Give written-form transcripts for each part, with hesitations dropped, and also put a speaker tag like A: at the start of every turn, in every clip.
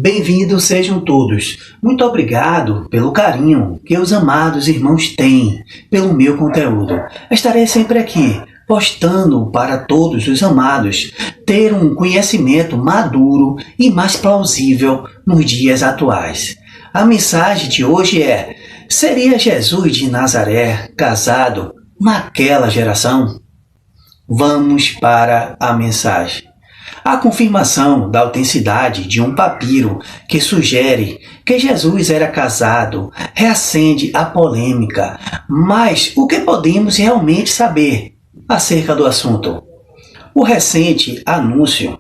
A: Bem-vindos sejam todos. Muito obrigado pelo carinho que os amados irmãos têm pelo meu conteúdo. Estarei sempre aqui, postando para todos os amados ter um conhecimento maduro e mais plausível nos dias atuais. A mensagem de hoje é: seria Jesus de Nazaré casado naquela geração? Vamos para a mensagem. A confirmação da autenticidade de um papiro que sugere que Jesus era casado reacende a polêmica, mas o que podemos realmente saber acerca do assunto? O recente anúncio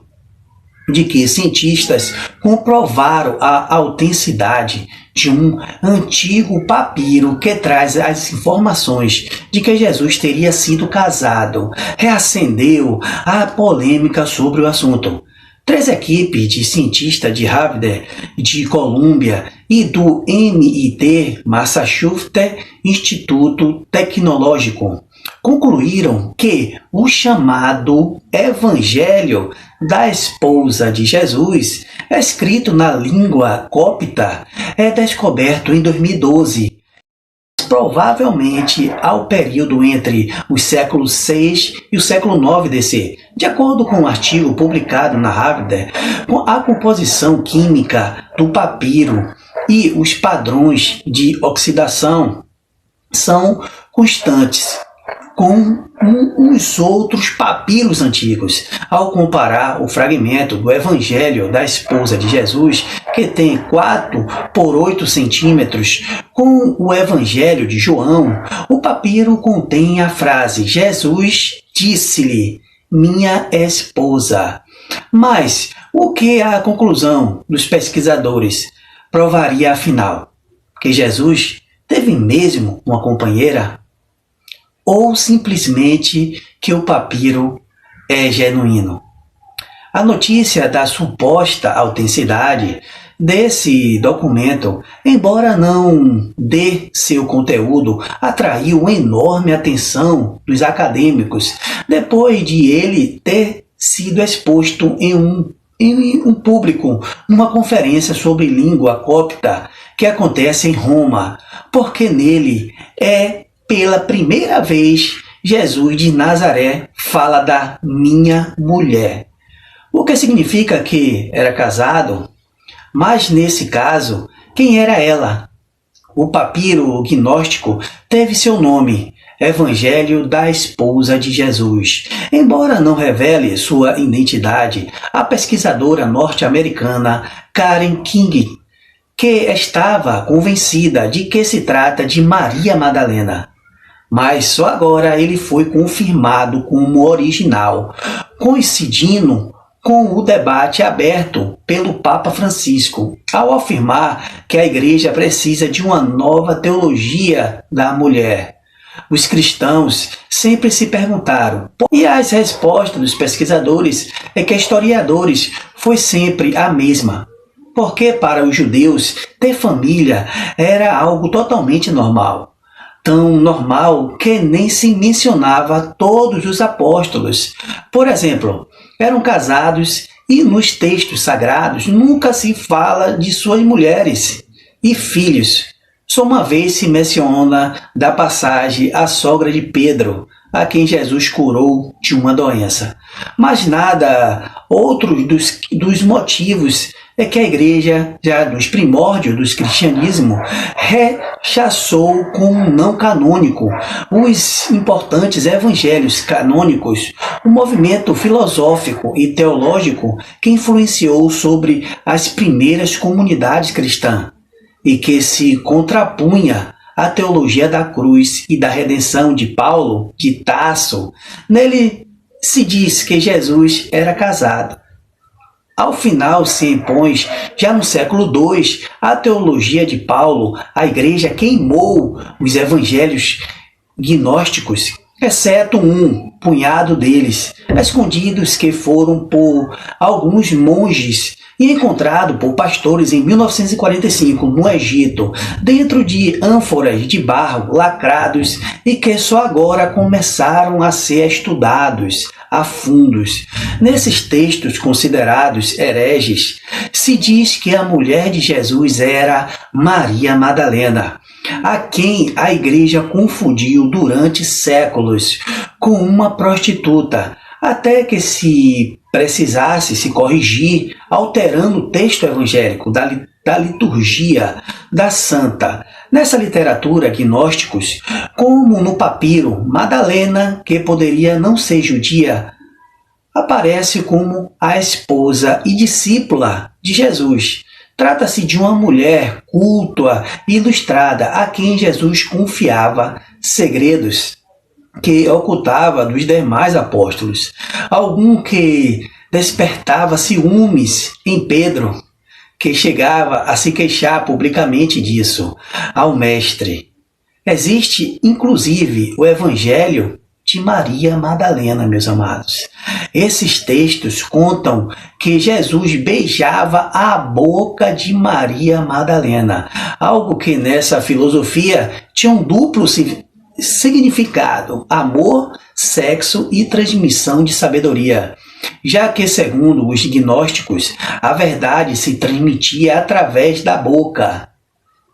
A: de que cientistas comprovaram a autenticidade de um antigo papiro que traz as informações de que Jesus teria sido casado reacendeu a polêmica sobre o assunto. 3 equipes de cientistas de Harvard, de Colômbia e do MIT, Massachusetts Instituto Tecnológico, concluíram que o chamado Evangelho da Esposa de Jesus, escrito na língua copta, é descoberto em 2012, provavelmente ao período entre os séculos 6 e o século 9 DC. De acordo com um artigo publicado na Harvard, a composição química do papiro e os padrões de oxidação são constantes com os outros papiros antigos. Ao comparar o fragmento do Evangelho da Esposa de Jesus, que tem 4 por 8 centímetros, com o Evangelho de João, o papiro contém a frase: Jesus disse-lhe, minha esposa. Mas o que a conclusão dos pesquisadores provaria afinal? Que Jesus teve mesmo uma companheira? Ou simplesmente que o papiro é genuíno? A notícia da suposta autenticidade desse documento, embora não dê seu conteúdo, atraiu enorme atenção dos acadêmicos depois de ele ter sido exposto em um público numa conferência sobre língua copta que acontece em Roma, porque nele pela primeira vez, Jesus de Nazaré fala da minha mulher. O que significa que era casado? Mas nesse caso, quem era ela? O papiro gnóstico teve seu nome, Evangelho da Esposa de Jesus. Embora não revele sua identidade, a pesquisadora norte-americana Karen King, que estava convencida de que se trata de Maria Madalena. Mas só agora ele foi confirmado como original, coincidindo com o debate aberto pelo Papa Francisco, ao afirmar que a Igreja precisa de uma nova teologia da mulher. Os cristãos sempre se perguntaram, e as respostas dos pesquisadores e que historiadores foi sempre a mesma. Porque para os judeus ter família era algo totalmente normal. Tão normal que nem se mencionava todos os apóstolos. Por exemplo, eram casados e nos textos sagrados nunca se fala de suas mulheres e filhos. Só uma vez se menciona da passagem a sogra de Pedro, a quem Jesus curou de uma doença. Mas nada outro dos motivos é que a igreja, já nos primórdios do cristianismo, rechaçou como não canônico os importantes evangelhos canônicos, o movimento filosófico e teológico que influenciou sobre as primeiras comunidades cristãs e que se contrapunha à teologia da cruz e da redenção de Paulo de Tarso. Nele se diz que Jesus era casado. Ao final se impõe, já no século II, a teologia de Paulo. A igreja queimou os evangelhos gnósticos exceto um punhado deles, escondidos que foram por alguns monges e encontrado por pastores em 1945 no Egito, dentro de ânforas de barro lacrados e que só agora começaram a ser estudados a fundos. Nesses textos considerados hereges, se diz que a mulher de Jesus era Maria Madalena, a quem a igreja confundiu durante séculos com uma prostituta, até que se precisasse se corrigir, alterando o texto evangélico da liturgia da santa. Nessa literatura, gnósticos, como no papiro, Madalena, que poderia não ser judia, aparece como a esposa e discípula de Jesus. Trata-se de uma mulher culta e ilustrada a quem Jesus confiava segredos que ocultava dos demais apóstolos. Algum que despertava ciúmes em Pedro, que chegava a se queixar publicamente disso ao mestre. Existe, inclusive, o Evangelho de Maria Madalena, meus amados. Esses textos contam que Jesus beijava a boca de Maria Madalena, algo que nessa filosofia tinha um duplo significado: amor, sexo e transmissão de sabedoria. Já que, segundo os gnósticos, a verdade se transmitia através da boca.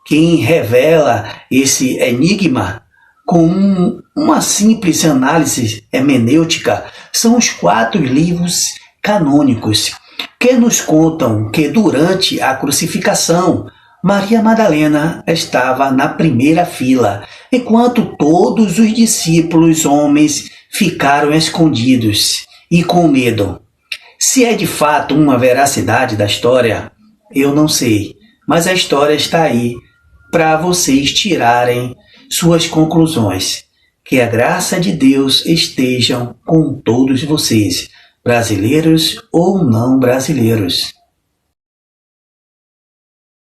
A: Quem revela esse enigma com uma simples análise hermenêutica são os 4 livros canônicos, que nos contam que durante a crucificação, Maria Madalena estava na primeira fila, enquanto todos os discípulos homens ficaram escondidos e com medo. Se é de fato uma veracidade da história, eu não sei, mas a história está aí para vocês tirarem suas conclusões. Que a graça de Deus esteja com todos vocês, brasileiros ou não brasileiros.